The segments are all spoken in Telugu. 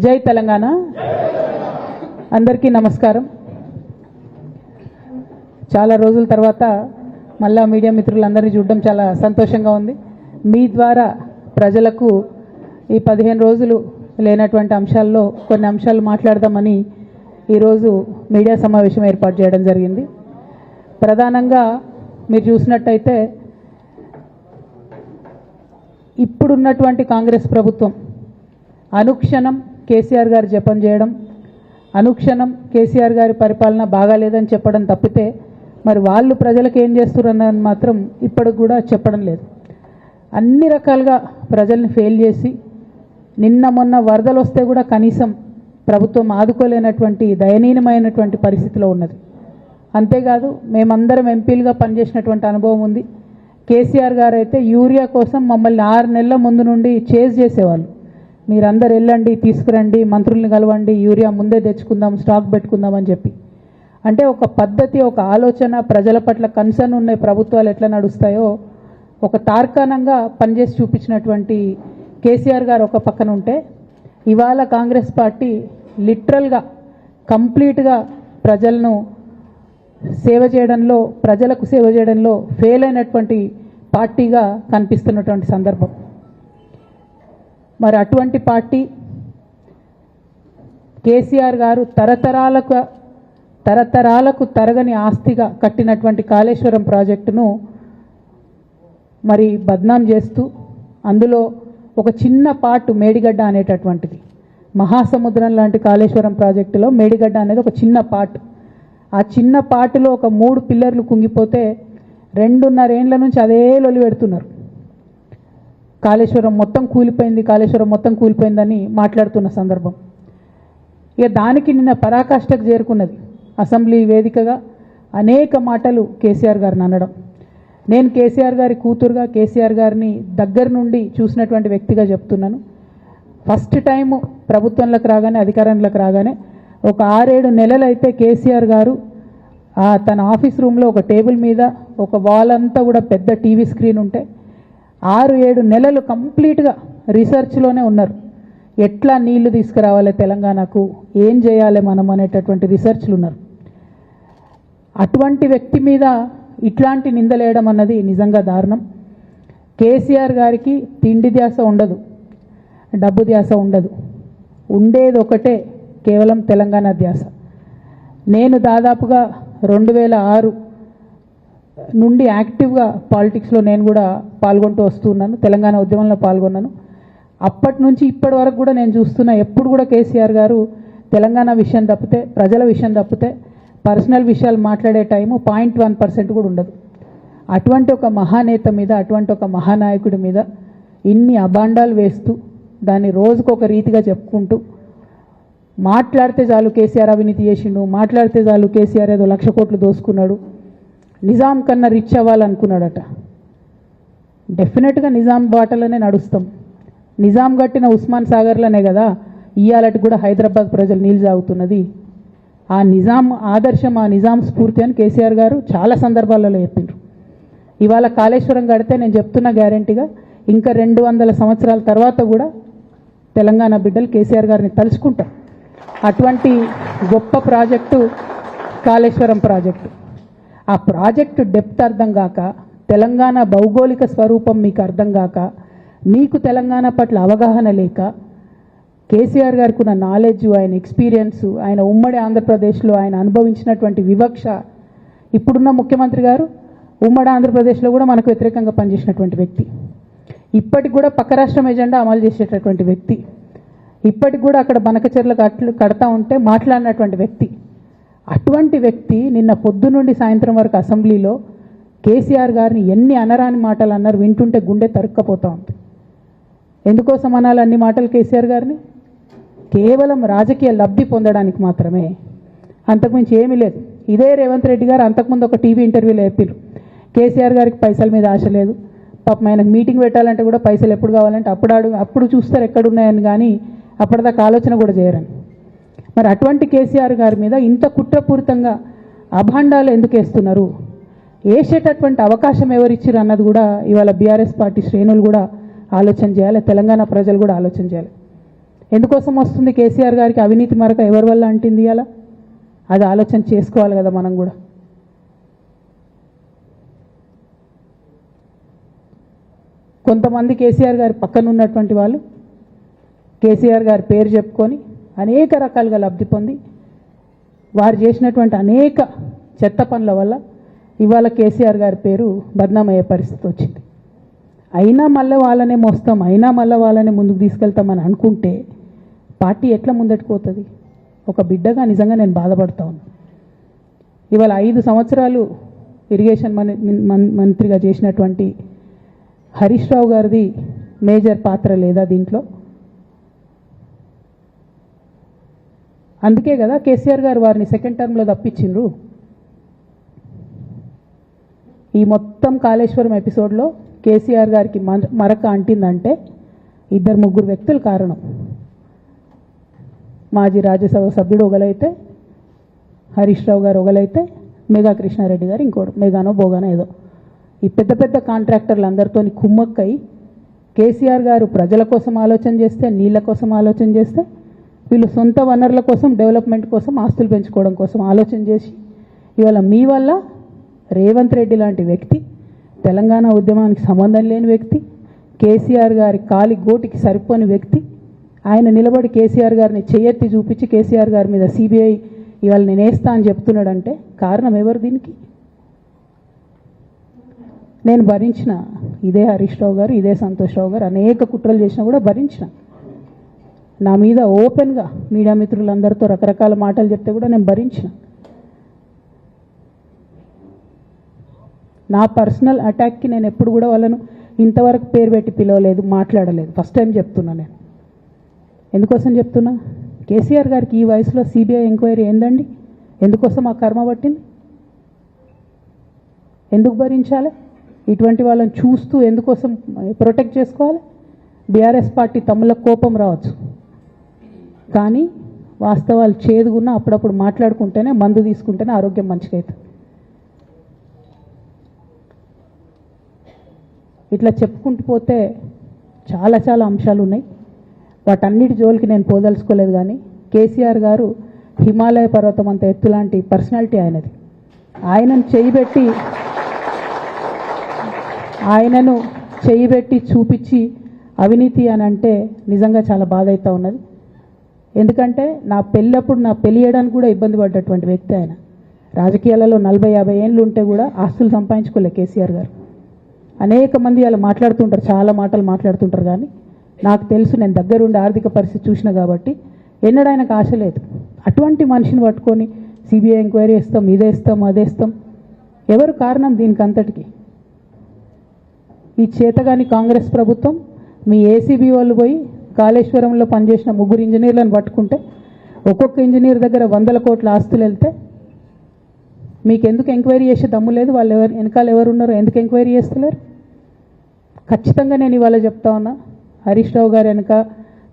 జై తెలంగాణ. అందరికీ నమస్కారం. చాలా రోజుల తర్వాత మళ్ళా మీడియా మిత్రులందరినీ చూడడం చాలా సంతోషంగా ఉంది. మీ ద్వారా ప్రజలకు ఈ 15 రోజులు లేనటువంటి అంశాల్లో కొన్ని అంశాలు మాట్లాడదామని ఈరోజు మీడియా సమావేశం ఏర్పాటు చేయడం జరిగింది. ప్రధానంగా మీరు చూసినట్టయితే ఇప్పుడున్నటువంటి కాంగ్రెస్ ప్రభుత్వం అనుక్షణం కేసీఆర్ గారు జపం చేయడం, అనుక్షణం కేసీఆర్ గారి పరిపాలన బాగాలేదని చెప్పడం తప్పితే మరి వాళ్ళు ప్రజలకు ఏం చేస్తున్నారని మాత్రం ఇప్పటికి కూడా చెప్పడం లేదు. అన్ని రకాలుగా ప్రజల్ని ఫెయిల్ చేసి నిన్న మొన్న వరదలు వస్తే కూడా కనీసం ప్రభుత్వం ఆదుకోలేనటువంటి దయనీయమైనటువంటి పరిస్థితిలో ఉన్నది. అంతేకాదు మేమందరం ఎంపీలుగా పనిచేసినటువంటి అనుభవం ఉంది. కేసీఆర్ గారు అయితే యూరియా కోసం మమ్మల్ని 6 నెలల ముందు నుండి చేజ్ చేసేవాళ్ళు. మీరందరూ వెళ్ళండి, తీసుకురండి, మంత్రుల్ని కలవండి, యూరియా ముందే తెచ్చుకుందాం, స్టాక్ పెట్టుకుందాం అని చెప్పి. అంటే ఒక పద్ధతి, ఒక ఆలోచన, ప్రజల పట్ల కన్సర్న్ ఉన్న ప్రభుత్వాలు ఎట్లా నడుస్తాయో ఒక తార్కాణంగా పనిచేసి చూపించినటువంటి కేసీఆర్ గారు ఒక పక్కన ఉంటే, ఇవాళ కాంగ్రెస్ పార్టీ లిటరల్గా కంప్లీట్గా ప్రజలను సేవ చేయడంలో, ప్రజలకు సేవ చేయడంలో ఫెయిల్ అయినటువంటి పార్టీగా కనిపిస్తున్నటువంటి సందర్భం. మరి అటువంటి పార్టీ కేసీఆర్ గారు తరతరాలకు తరగని ఆస్తిగా కట్టినటువంటి కాళేశ్వరం ప్రాజెక్టును మరి బద్నాం చేస్తూ, అందులో ఒక చిన్న పార్ట్ మేడిగడ్డ అనేటటువంటిది, మహాసముద్రం లాంటి కాళేశ్వరం ప్రాజెక్టులో మేడిగడ్డ అనేది ఒక చిన్న పార్ట్. ఆ చిన్న పార్టులో ఒక 3 పిల్లర్లు కుంగిపోతే 2.5 ఏండ్ల నుంచి అదే లొలి పెడుతున్నారు. కాళేశ్వరం మొత్తం కూలిపోయింది, కాళేశ్వరం మొత్తం కూలిపోయిందని మాట్లాడుతున్న సందర్భం. ఇక దానికి నిన్న పరాకాష్ఠకు చేరుకున్నది అసెంబ్లీ వేదికగా అనేక మాటలు కేసీఆర్ గారిని అనడం. నేను కేసీఆర్ గారి కూతురుగా, కేసీఆర్ గారిని దగ్గర నుండి చూసినటువంటి వ్యక్తిగా చెప్తున్నాను. ఫస్ట్ టైము ప్రభుత్వంలోకి రాగానే, అధికారంలోకి రాగానే ఒక 6-7 నెలలు అయితే కేసీఆర్ గారు తన ఆఫీస్ రూమ్లో ఒక టేబుల్ మీద ఒక వాల్ అంతా కూడా పెద్ద టీవీ స్క్రీన్ ఉంటే 6-7 నెలలు కంప్లీట్గా రీసెర్చ్లోనే ఉన్నారు. ఎట్లా నీళ్లు తీసుకురావాలి తెలంగాణకు, ఏం చేయాలి మనం అనేటటువంటి రీసెర్చ్లు ఉన్నారు. అటువంటి వ్యక్తి మీద ఇట్లాంటి నిందలేయడం అన్నది నిజంగా దారుణం. కేసీఆర్ గారికి తిండి ధ్యాస ఉండదు, డబ్బు ధ్యాస ఉండదు, ఉండేది ఒకటే, కేవలం తెలంగాణ ధ్యాస. నేను దాదాపుగా 2006 నుండి యాక్టివ్గా పాలిటిక్స్లో నేను కూడా పాల్గొంటూ వస్తున్నాను, తెలంగాణ ఉద్యమంలో పాల్గొన్నాను. అప్పటి నుంచి ఇప్పటి వరకు కూడా నేను చూస్తున్నా, ఎప్పుడు కూడా కేసీఆర్ గారు తెలంగాణ విషయం తప్పితే, ప్రజల విషయం తప్పితే పర్సనల్ విషయాలు మాట్లాడే టైము 0.1% కూడా ఉండదు. అటువంటి ఒక మహానేత మీద, అటువంటి ఒక మహానాయకుడి మీద ఇన్ని అబాండాలు వేస్తూ, దాన్ని రోజుకొక రీతిగా చెప్పుకుంటూ, మాట్లాడితే చాలు కేసీఆర్ అవినీతి చేసిండు, మాట్లాడితే చాలు కేసీఆర్ ఏదో 1,00,000 కోట్లు దోసుకున్నాడు, నిజాం కన్నా రిచ్ అవ్వాలనుకున్నాడట. డెఫినెట్గా నిజాం బాటలోనే నడుస్తాం. నిజాం కట్టిన ఉస్మాన్ సాగర్లోనే కదా ఇయ్యాలటి కూడా హైదరాబాద్ ప్రజలు నీళ్ళు తాగుతున్నది. ఆ నిజాం ఆదర్శం, ఆ నిజాం స్ఫూర్తి అని కేసీఆర్ గారు చాలా సందర్భాలలో చెప్పిండ్రు. ఇవాళ కాళేశ్వరం కడితే నేను చెప్తున్నా గ్యారంటీగా ఇంకా 200 సంవత్సరాల తర్వాత కూడా తెలంగాణ బిడ్డలు కేసీఆర్ గారిని తలుచుకుంటారు. అటువంటి గొప్ప ప్రాజెక్టు కాళేశ్వరం ప్రాజెక్టు. ఆ ప్రాజెక్టు డెప్త్ అర్థం కాక, తెలంగాణ భౌగోళిక స్వరూపం మీకు అర్థం కాక, మీకు తెలంగాణ పట్ల అవగాహన లేక, కేసీఆర్ గారికి ఉన్న నాలెడ్జ్, ఆయన ఎక్స్పీరియన్స్, ఆయన ఉమ్మడి ఆంధ్రప్రదేశ్లో ఆయన అనుభవించినటువంటి వివక్ష, ఇప్పుడున్న ముఖ్యమంత్రి గారు ఉమ్మడి ఆంధ్రప్రదేశ్లో కూడా మనకు వ్యతిరేకంగా పనిచేసినటువంటి వ్యక్తి, ఇప్పటికి కూడా పక్క రాష్ట్రం ఎజెండా అమలు చేసేటటువంటి వ్యక్తి, ఇప్పటికి కూడా అక్కడ బనకచెర్ల కడతా ఉంటే మాట్లాడినటువంటి వ్యక్తి. అటువంటి వ్యక్తి నిన్న పొద్దు నుండి సాయంత్రం వరకు అసెంబ్లీలో కేసీఆర్ గారిని ఎన్ని అనరాని మాటలు అన్నారు, వింటుంటే గుండె తరుక్కపోతూ ఉంది. ఎందుకోసం అనాలి అన్ని మాటలు కేసీఆర్ గారిని? కేవలం రాజకీయ లబ్ధి పొందడానికి మాత్రమే, అంతకుమించి ఏమీ లేదు. ఇదే రేవంత్ రెడ్డి గారు అంతకుముందు ఒక టీవీ ఇంటర్వ్యూలో చెప్పారు, కేసీఆర్ గారికి పైసల మీద ఆశ లేదు, పాపం ఆయనకు మీటింగ్ పెట్టాలంటే కూడా పైసలు ఎప్పుడు కావాలంటే అప్పుడు చూస్తారు ఎక్కడున్నాయని, కానీ అప్పటిదాకా ఆలోచన కూడా చేయరని. మరి అటువంటి కేసీఆర్ గారి మీద ఇంత కుట్రపూరితంగా అభాండాలు ఎందుకు వేస్తున్నారు? వేసేటటువంటి అవకాశం ఎవరిచ్చారు అన్నది కూడా ఇవాళ బీఆర్ఎస్ పార్టీ శ్రేణులు కూడా ఆలోచన చేయాలి, తెలంగాణ ప్రజలు కూడా ఆలోచన చేయాలి. ఎందుకోసం వస్తుంది కేసీఆర్ గారికి అవినీతి మరక ఎవరి వల్ల అంటింది అలా? అది ఆలోచన చేసుకోవాలి కదా మనం కూడా. కొంతమంది కేసీఆర్ గారి పక్కన ఉన్నటువంటి వాళ్ళు కేసీఆర్ గారి పేరు చెప్పుకొని అనేక రకాలుగా లబ్ధి పొంది వారు చేసినటువంటి అనేక చెత్త పనుల వల్ల ఇవాళ కేసీఆర్ గారి పేరు బద్నామయ్యే పరిస్థితి వచ్చింది. అయినా మళ్ళీ వాళ్ళనే మోస్తాం, అయినా మళ్ళీ వాళ్ళనే ముందుకు తీసుకెళ్తామని అనుకుంటే పార్టీ ఎట్లా ముందటికి పోతుంది? ఒక బిడ్డగా నిజంగా నేను బాధపడతా ఉన్నా. ఇవాళ 5 సంవత్సరాలు ఇరిగేషన్ మంత్రిగా చేసినటువంటి హరీష్ రావు గారిది మేజర్ పాత్ర లేదా దీంట్లో? అందుకే కదా కేసీఆర్ గారు వారిని సెకండ్ టర్మ్లో తప్పించిండ్రు. ఈ మొత్తం కాళేశ్వరం ఎపిసోడ్లో కేసీఆర్ గారికి మరక అంటిందంటే 2-3 వ్యక్తులు కారణం. మాజీ రాజ్యసభ సభ్యుడు ఒకలైతే, హరీష్ రావు గారు ఒకలైతే, మేఘా కృష్ణారెడ్డి గారు ఇంకోడు, మేఘానో బోగానో ఏదో. ఈ పెద్ద పెద్ద కాంట్రాక్టర్లు అందరితో కుమ్మక్కై కేసీఆర్ గారు ప్రజల కోసం ఆలోచన చేస్తే, నీళ్ళ కోసం ఆలోచన చేస్తే, వీళ్ళు సొంత వనరుల కోసం, డెవలప్మెంట్ కోసం, ఆస్తులు పెంచుకోవడం కోసం ఆలోచన చేసి ఇవాళ మీ వల్ల రేవంత్ రెడ్డి లాంటి వ్యక్తి, తెలంగాణ ఉద్యమానికి సంబంధం లేని వ్యక్తి, కేసీఆర్ గారి కాలి గోటికి సరిపోని వ్యక్తి, ఆయన నిలబడి కేసీఆర్ గారిని చేయెత్తి చూపించి కేసీఆర్ గారి మీద సిబిఐ ఇవాళ నేను వేస్తా అని చెప్తున్నాడంటే కారణం ఎవరు దీనికి? నేను భరించిన ఇదే హరీష్ రావు గారు, ఇదే సంతోష్ రావు గారు అనేక కుట్రలు చేసినా కూడా భరించిన. నా మీద ఓపెన్గా మీడియా మిత్రులందరితో రకరకాల మాటలు చెప్తే కూడా నేను భరించిన. నా పర్సనల్ అటాక్కి నేను ఎప్పుడు కూడా వాళ్ళను ఇంతవరకు పేరు పెట్టి పిలవలేదు, మాట్లాడలేదు. ఫస్ట్ టైం చెప్తున్నా నేను. ఎందుకోసం చెప్తున్నా? కేసీఆర్ గారికి ఈ వయసులో సిబిఐ ఎంక్వైరీ ఏందండి? ఎందుకోసం ఆ కర్మ పట్టింది? ఎందుకు భరించాలి? ఇటువంటి వాళ్ళని చూస్తూ ఎందుకోసం ప్రొటెక్ట్ చేసుకోవాలి? బీఆర్ఎస్ పార్టీ తమ్ముల కోపం రావచ్చు, కానీ వాస్తవాలు చేదుగున్నా అప్పుడప్పుడు మాట్లాడుకుంటేనే, మందు తీసుకుంటేనే ఆరోగ్యం మంచిగా అవుతుంది. ఇట్లా చెప్పుకుంటూ పోతే చాలా చాలా అంశాలు ఉన్నాయి. వాటన్నిటి జోలికి నేను పోదలుచుకోలేదు. కానీ కేసీఆర్ గారు హిమాలయ పర్వతం అంత ఎత్తు లాంటి పర్సనాలిటీ ఆయనది. ఆయనను చేయబెట్టి చూపించి అవినీతి అని అంటే నిజంగా చాలా బాధ అవుతూ ఉన్నది. ఎందుకంటే నా పెళ్ళప్పుడు నా పెళ్ళి చేయడానికి కూడా ఇబ్బంది పడ్డటువంటి వ్యక్తి ఆయన. రాజకీయాలలో 40-50 ఏళ్ళు ఉంటే కూడా ఆస్తులు సంపాదించుకోలే కేసీఆర్ గారు. అనేక మంది అలా మాట్లాడుతుంటారు, చాలా మాటలు మాట్లాడుతుంటారు. కానీ నాకు తెలుసు, నేను దగ్గరుండి ఆర్థిక పరిస్థితి చూసిన కాబట్టి ఎన్నడూ ఆయనకు ఆశ లేదు. అటువంటి మనిషిని పట్టుకొని సిబిఐ ఎంక్వైరీ ఇస్తాం, ఇదేస్తాం, అదేస్తాం. ఎవరు కారణం దీనికి అంతటికి? ఈ చేతగాని కాంగ్రెస్ ప్రభుత్వం మీ ఏసీబీ వాళ్ళు పోయి కాళేశ్వరంలో పనిచేసిన 3 ఇంజనీర్లను పట్టుకుంటే ఒక్కొక్క ఇంజనీర్ దగ్గర 100 కోట్ల ఆస్తులు వెళ్తే మీకు ఎందుకు ఎంక్వైరీ చేసే దమ్ము లేదు? వాళ్ళు వెనకాల ఎవరు ఉన్నారో ఎందుకు ఎంక్వైరీ చేస్తలేరు? ఖచ్చితంగా నేను ఇవాళ చెప్తా ఉన్నా, హరీష్ రావు గారు వెనక,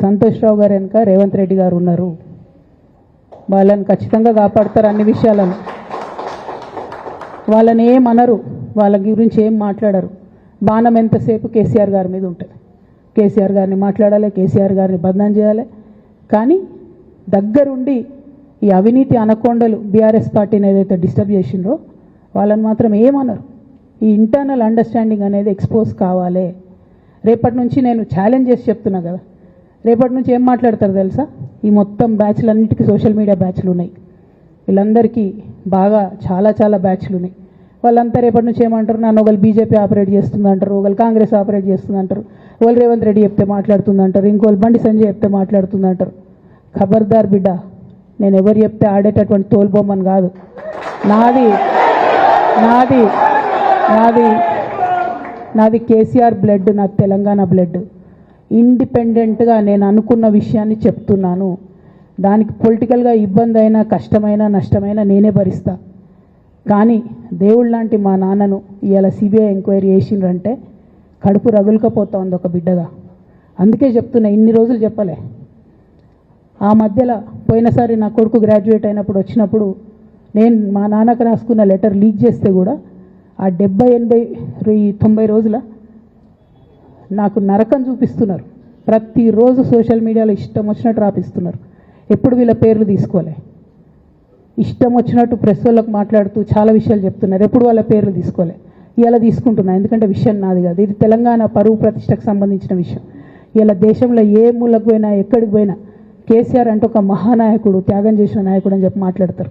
సంతోష్ రావు గారు వెనక రేవంత్ రెడ్డి గారు ఉన్నారు. వాళ్ళని ఖచ్చితంగా కాపాడతారు అన్ని విషయాలను. వాళ్ళని ఏమనరు, వాళ్ళ గురించి ఏం మాట్లాడరు. బాణం ఎంతసేపు కేసీఆర్ గారి మీద ఉంటుంది. కేసీఆర్ గారిని మాట్లాడాలి, కేసీఆర్ గారిని బదనాం చేయాలి. కానీ దగ్గరుండి ఈ అవినీతి అనకొండలు బీఆర్ఎస్ పార్టీని ఏదైతే డిస్టర్బ్ చేసిండ్రో వాళ్ళని మాత్రం ఏమనరు. ఈ ఇంటర్నల్ అండర్స్టాండింగ్ అనేది ఎక్స్పోజ్ కావాలి. రేపటి నుంచి నేను ఛాలెంజ్ చేసి చెప్తున్నా కదా, రేపటి నుంచి ఏం మాట్లాడతారు తెలుసా? ఈ మొత్తం బ్యాచ్లన్నిటికీ సోషల్ మీడియా బ్యాచ్లు ఉన్నాయి. వీళ్ళందరికీ బాగా చాలా చాలా బ్యాచ్లు ఉన్నాయి. వాళ్ళంతా రేపటి నుంచి ఏమంటారు? నన్ను ఒకళ్ళు బీజేపీ ఆపరేట్ చేస్తుందంటారు, ఒకళ్ళు కాంగ్రెస్ ఆపరేట్ చేస్తుందంటారు, ఒకళ్ళు రేవంత్ రెడ్డి చెప్తే మాట్లాడుతుందంటారు, ఇంకోళ్ళు బండి సంజయ్ చెప్తే మాట్లాడుతుందంటారు. ఖబర్దార్ బిడ్డ, నేను ఎవరు చెప్తే ఆడేటటువంటి తోలుబొమ్మని కాదు. నాది నాది నాది నాది కేసీఆర్ బ్లడ్, నాది తెలంగాణ బ్లడ్. ఇండిపెండెంట్గా నేను అనుకున్న విషయాన్ని చెప్తున్నాను. దానికి పొలిటికల్గా ఇబ్బంది అయినా, కష్టమైనా, నష్టమైనా నేనే భరిస్తా. కానీ దేవుళ్ళ లాంటి మా నాన్నను ఇవాళ సిబిఐ ఎంక్వైరీ చేసిండ్రంటే కడుపు రగులుకపోతా ఉంది ఒక బిడ్డగా. అందుకే చెప్తున్నా, ఇన్ని రోజులు చెప్పలే. ఆ మధ్యలో పోయినసారి నా కొడుకు గ్రాడ్యుయేట్ అయినప్పుడు వచ్చినప్పుడు నేను మా నాన్నకు రాసుకున్న లెటర్ లీక్ చేస్తే కూడా ఆ 70, 80, 90 రోజుల నాకు నరకం చూపిస్తున్నారు. ప్రతిరోజు సోషల్ మీడియాలో ఇష్టం వచ్చినట్టు రాపిస్తున్నారు. ఎప్పుడు వీళ్ళ పేర్లు తీసుకోలే, ఇష్టం వచ్చినట్టు ప్రెస్ వాళ్ళకు మాట్లాడుతూ చాలా విషయాలు చెప్తున్నారు. ఎప్పుడు వాళ్ళ పేర్లు తీసుకోలే. ఇలా తీసుకుంటున్నా, ఎందుకంటే విషయం నాది కాదు, ఇది తెలంగాణ పరువు ప్రతిష్టకు సంబంధించిన విషయం. ఇలా దేశంలో ఏ మూలకు పోయినా ఎక్కడికి పోయినా కేసీఆర్ అంటే ఒక మహానాయకుడు, త్యాగం చేసిన నాయకుడు అని చెప్పి మాట్లాడతారు.